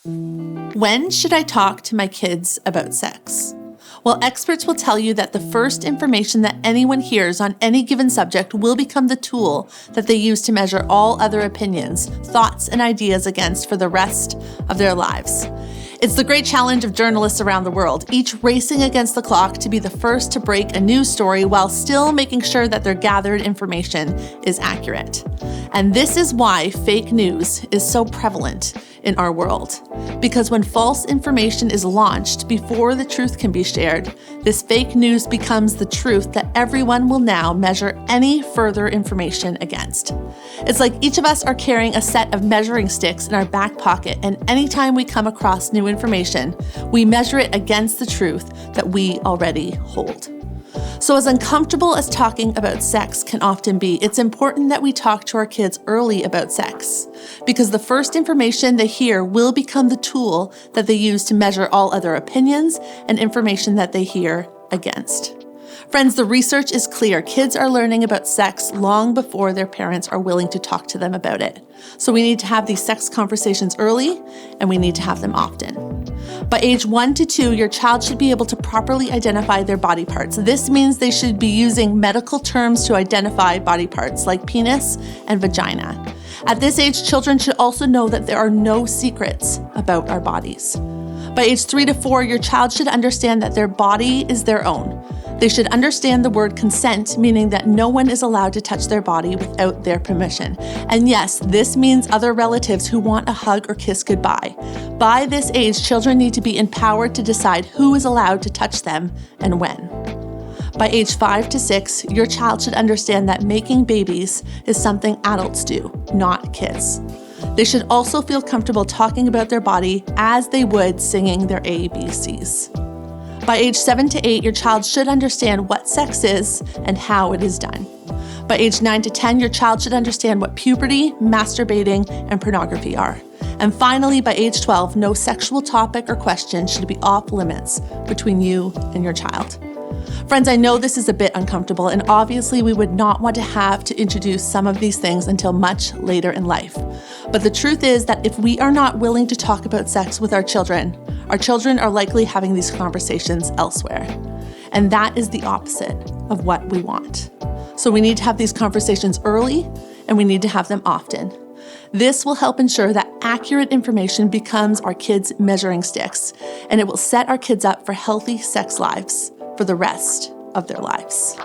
When should I talk to my kids about sex? Well, experts will tell you that the first information that anyone hears on any given subject will become the tool that they use to measure all other opinions, thoughts, and ideas against for the rest of their lives. It's the great challenge of journalists around the world, each racing against the clock to be the first to break a news story while still making sure that their gathered information is accurate. And this is why fake news is so prevalent in our world. Because when false information is launched before the truth can be shared, this fake news becomes the truth that everyone will now measure any further information against. It's like each of us are carrying a set of measuring sticks in our back pocket, and anytime we come across new information, we measure it against the truth that we already hold. So as uncomfortable as talking about sex can often be, it's important that we talk to our kids early about sex, because the first information they hear will become the tool that they use to measure all other opinions and information that they hear against. Friends, the research is clear. Kids are learning about sex long before their parents are willing to talk to them about it. So we need to have these sex conversations early, and we need to have them often. By age 1 to 2, your child should be able to properly identify their body parts. This means they should be using medical terms to identify body parts like penis and vagina. At this age, children should also know that there are no secrets about our bodies. By age 3 to 4, your child should understand that their body is their own. They should understand the word consent, meaning that no one is allowed to touch their body without their permission. And yes, this means other relatives who want a hug or kiss goodbye. By this age, children need to be empowered to decide who is allowed to touch them and when. By age 5 to 6, your child should understand that making babies is something adults do, not kids. They should also feel comfortable talking about their body as they would singing their ABCs. By age 7 to 8, your child should understand what sex is and how it is done. By age 9 to 10, your child should understand what puberty, masturbating, and pornography are. And finally, by age 12, no sexual topic or question should be off limits between you and your child. Friends, I know this is a bit uncomfortable, and obviously we would not want to have to introduce some of these things until much later in life. But the truth is that if we are not willing to talk about sex with our children are likely having these conversations elsewhere. And that is the opposite of what we want. So we need to have these conversations early, and we need to have them often. This will help ensure that accurate information becomes our kids' measuring sticks, and it will set our kids up for healthy sex lives for the rest of their lives.